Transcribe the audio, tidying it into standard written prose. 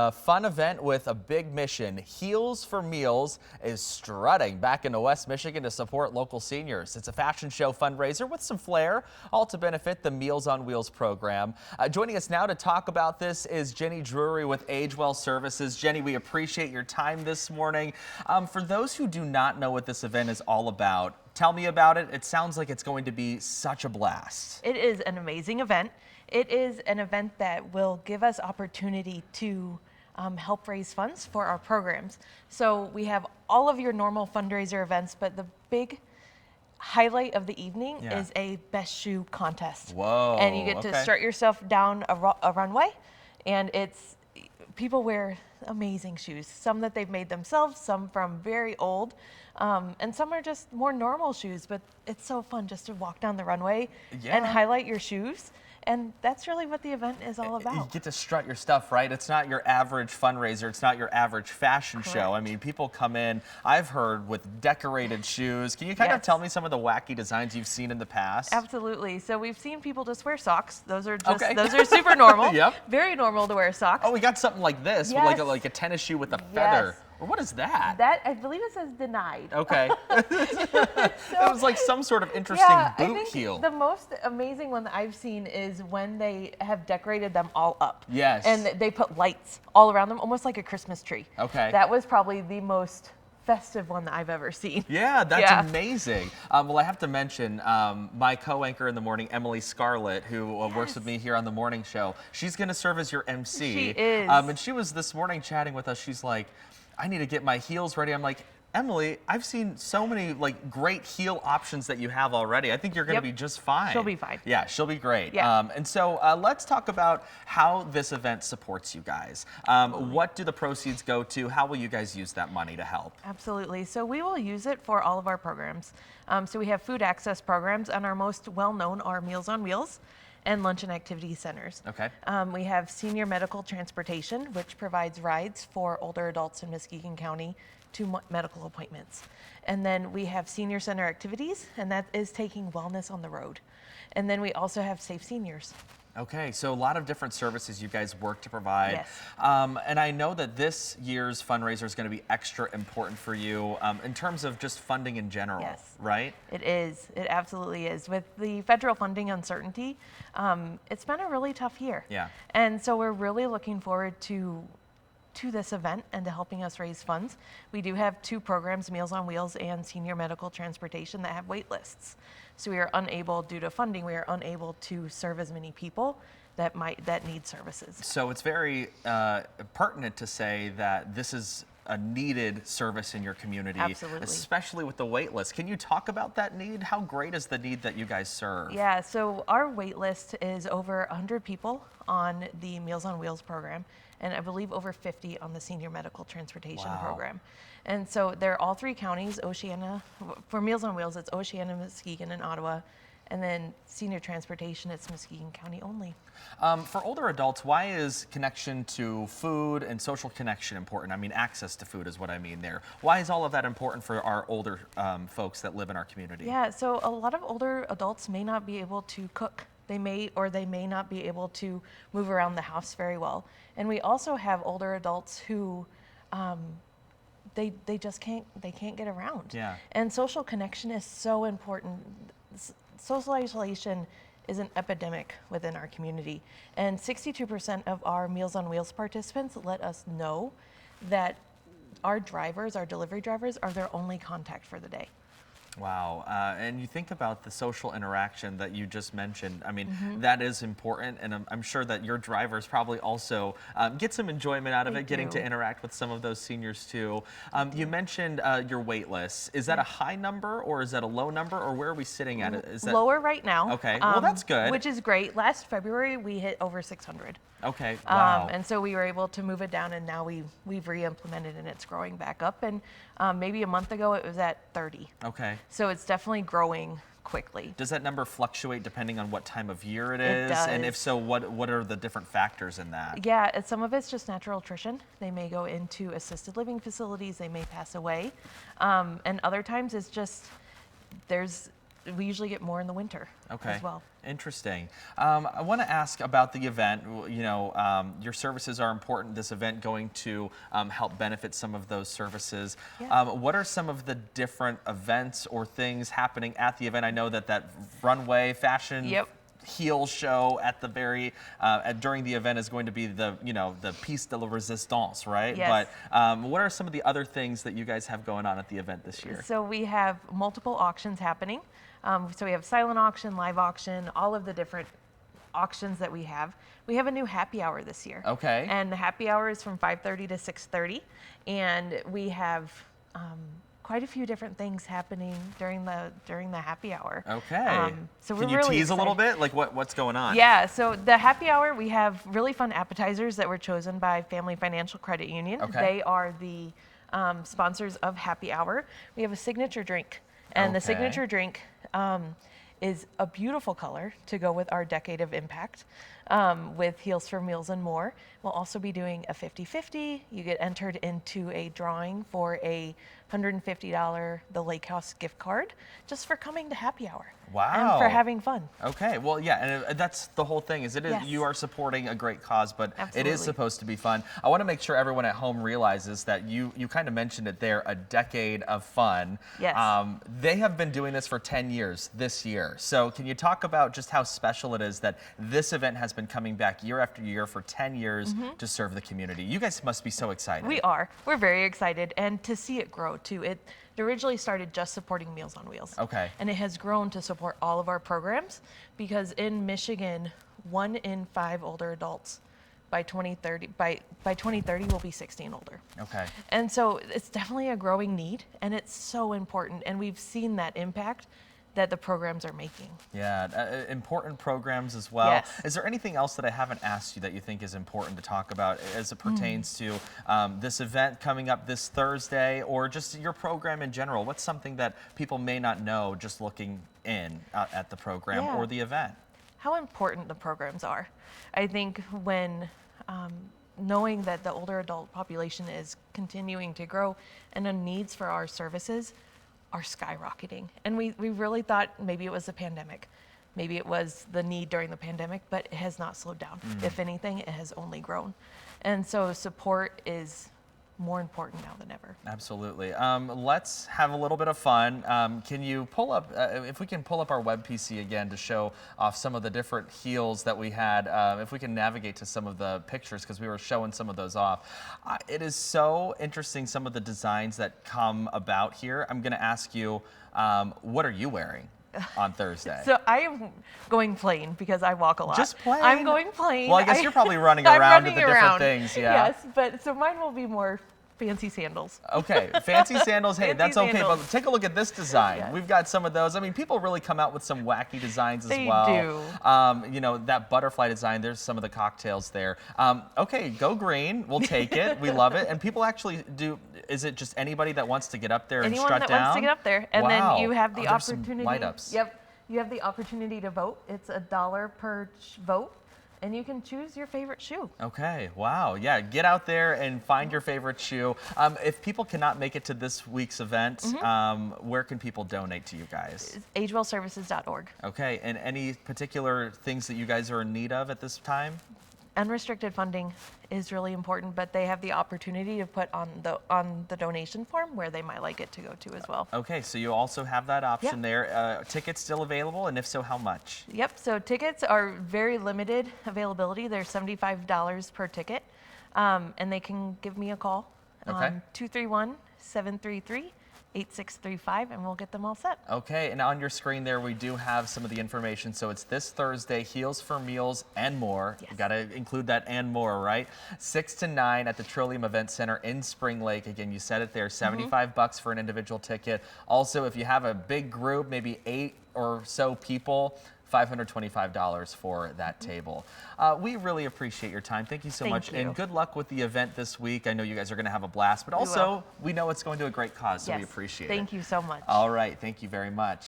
A fun event with a big mission. Heels for Meals is strutting back into West Michigan to support local seniors. It's a fashion show fundraiser with some flair, all to benefit the Meals on Wheels program. Joining us now to talk about this is Jenny Drury with AgeWell Services. Jenny, we appreciate your time this morning. For those who do not know what this event is all about, tell me about it. It sounds like it's going to be such a blast. It is an amazing event. It is an event that will give us opportunity to help raise funds for our programs. So we have all of your normal fundraiser events, but the big highlight of the evening is a best shoe contest. Whoa. And you get to strut yourself down a runway, and people wear amazing shoes. Some that they've made themselves, some from very old, and some are just more normal shoes, but it's so fun just to walk down the runway and highlight your shoes. And that's really what the event is all about. You get to strut your stuff, right? It's not your average fundraiser. It's not your average fashion show. I mean, people come in, I've heard, with decorated shoes. Can you kind of tell me some of the wacky designs you've seen in the past? Absolutely. So we've seen people just wear socks. Those are just those are super normal. Very normal to wear socks. Oh, we got something like this, with like a tennis shoe with a feather. Or what is that? That, I believe it says denied. Okay. It was like some sort of interesting boot heel. The most amazing one that I've seen is when they have decorated them all up. Yes. And they put lights all around them, almost like a Christmas tree. Okay. That was probably the most festive one that I've ever seen. Yeah, that's amazing. Well, I have to mention my co-anchor in the morning, Emily Scarlett, who works with me here on the morning show. She's going to serve as your MC. She is. And she was this morning chatting with us. She's like, I need to get my heels ready. I'm like, Emily, I've seen so many great heel options that you have already. I think you're going to be just fine. She'll be fine. Yeah, she'll be great. Yeah. And so let's talk about how this event supports you guys. What do the proceeds go to? How will you guys use that money to help? Absolutely. So we will use it for all of our programs. So we have food access programs, and our most well-known are Meals on Wheels and lunch and activity centers. Okay. We have senior medical transportation, which provides rides for older adults in Muskegon County to medical appointments. And then we have senior center activities, and that is taking wellness on the road. And then we also have Safe Seniors. Okay, so a lot of different services you guys work to provide. Yes. And I know that this year's fundraiser is going to be extra important for you in terms of just funding in general, right? It is. It absolutely is. With the federal funding uncertainty, it's been a really tough year. Yeah. And so we're really looking forward to this event and to helping us raise funds. We do have two programs, Meals on Wheels and Senior Medical Transportation, that have wait lists. So we are unable, due to funding, we are unable to serve as many people that need services. So it's very pertinent to say that this is a needed service in your community, especially with the wait list. Can you talk about that need? How great is the need that you guys serve? Yeah, so our wait list is over 100 people on the Meals on Wheels program, and I believe over 50 on the Senior Medical Transportation program. And so they're all three counties, Oceana. For Meals on Wheels, it's Oceana, Muskegon, and Ottawa. And then senior transportation, it's Muskegon County only. For older adults, why is connection to food and social connection important? I mean, access to food is what I mean there. Why is all of that important for our older folks that live in our community? Yeah, so a lot of older adults may not be able to cook. They may not be able to move around the house very well. And we also have older adults who they just can't get around. Yeah. And social connection is so important. Social isolation is an epidemic within our community. And 62% of our Meals on Wheels participants let us know that our delivery drivers, are their only contact for the day. Wow. And you think about the social interaction that you just mentioned. I mean, that is important, and I'm sure that your drivers probably also get some enjoyment out of it, getting to interact with some of those seniors too. You mentioned your wait list. Is that a high number, or is that a low number, or where are we sitting at it? Is that lower right now? Okay, well that's good. Which is great. Last February we hit over 600. Okay, wow. And so we were able to move it down, and now we've re-implemented, and it's growing back up. And maybe a month ago it was at 30. Okay. So it's definitely growing quickly. Does that number fluctuate depending on what time of year it is? It does. And if so, what are the different factors in that? Yeah, some of it's just natural attrition. They may go into assisted living facilities, they may pass away. And other times it's just there's we usually get more in the winter as well. Interesting. I want to ask about the event. You know, your services are important. This event going to help benefit some of those services. Yeah. What are some of the different events or things happening at the event? I know that runway fashion heel show at the very during the event is going to be the piece de la resistance, right? Yes. But what are some of the other things that you guys have going on at the event this year? So we have multiple auctions happening. So we have silent auction, live auction, all of the different auctions that we have. We have a new happy hour this year. Okay. And the happy hour is from 5:30 to 6:30, and we have quite a few different things happening during the happy hour. Okay. So Can we're you really tease excited. a little bit, like what's going on? Yeah. So the happy hour, we have really fun appetizers that were chosen by Family Financial Credit Union. Okay. They are the sponsors of happy hour. We have a signature drink, and the signature drink is a beautiful color to go with our decade of impact with Heels for Meals and More. We'll also be doing a 50-50. You get entered into a drawing for a $150 The Lake House gift card just for coming to happy hour. Wow. And for having fun. Okay, well, yeah, and that's the whole thing. Yes. You are supporting a great cause, but it is Absolutely. supposed to be fun. I want to make sure everyone at home realizes that you kind of mentioned it there, a decade of fun. Yes. They have been doing this for 10 years this year. So can you talk about just how special it is that this event has been coming back year after year for 10 years to serve the community? You guys must be so excited. We are. We're very excited, and to see it grow too. It originally started just supporting Meals on Wheels. Okay. And it has grown to support all of our programs, because in Michigan, 1 in 5 older adults by 2030 will be 60 and older. Okay. And so it's definitely a growing need, and it's so important, and we've seen that impact that the programs are making. Yeah, important programs as well. Yes. Is there anything else that I haven't asked you that you think is important to talk about as it pertains to this event coming up this Thursday, or just your program in general? What's something that people may not know just looking in at the program or the event? How important the programs are. I think when knowing that the older adult population is continuing to grow and the needs for our services are skyrocketing. And we really thought maybe it was the pandemic. Maybe it was the need during the pandemic, but it has not slowed down. If anything, it has only grown. And so support is more important now than ever. Absolutely. Let's have a little bit of fun. Can you pull up, if we can pull up our web PC again to show off some of the different heels that we had, if we can navigate to some of the pictures, because we were showing some of those off. It is so interesting, some of the designs that come about here. I'm going to ask you, what are you wearing on Thursday? So I am going plain because I walk a lot. Just plain? I'm going plain. Well, I guess you're probably running I'm around to running the different around. things. Yeah. Yes, but so mine will be more fancy sandals. Okay, fancy sandals. Hey, Fancy that's okay, sandals. but take a look at this design. Yes. We've got some of those. I mean, people really come out with some wacky designs as They well. do. You know, that butterfly design, there's some of the cocktails there. Okay, go green. We'll take it. We love it. And people actually do, is it just anybody that wants to get up there Anyone and strut that down? wants to get up there. And Wow. then you have the There's some opportunity. light ups. Yep. You have the opportunity to vote. It's $1 per vote, and you can choose your favorite shoe. Okay, wow. Yeah, get out there and find your favorite shoe. If people cannot make it to this week's event, where can people donate to you guys? It's AgeWellServices.org. Okay, and any particular things that you guys are in need of at this time? Unrestricted funding is really important, but they have the opportunity to put on the donation form where they might like it to go to as well. Okay, so you also have that option Yeah. there. Tickets still available, and if so, how much? Yep, so tickets are very limited availability. They're $75 per ticket, and they can give me a call on 231-733-8635, and we'll get them all set. Okay, and on your screen there, we do have some of the information. So it's this Thursday, Heels for Meals and More. Yes. You got to include that and more, right? 6 to 9 at the Trillium Event Center in Spring Lake. Again, you said it there, $75 for an individual ticket. Also, if you have a big group, maybe 8 or so people, $525 for that table. We really appreciate your time. Thank you so much. you. And good luck with the event this week. I know you guys are going to have a blast, but also we know it's going to a great cause, so we Yes. appreciate it. Thank you so much. All right. Thank you very much.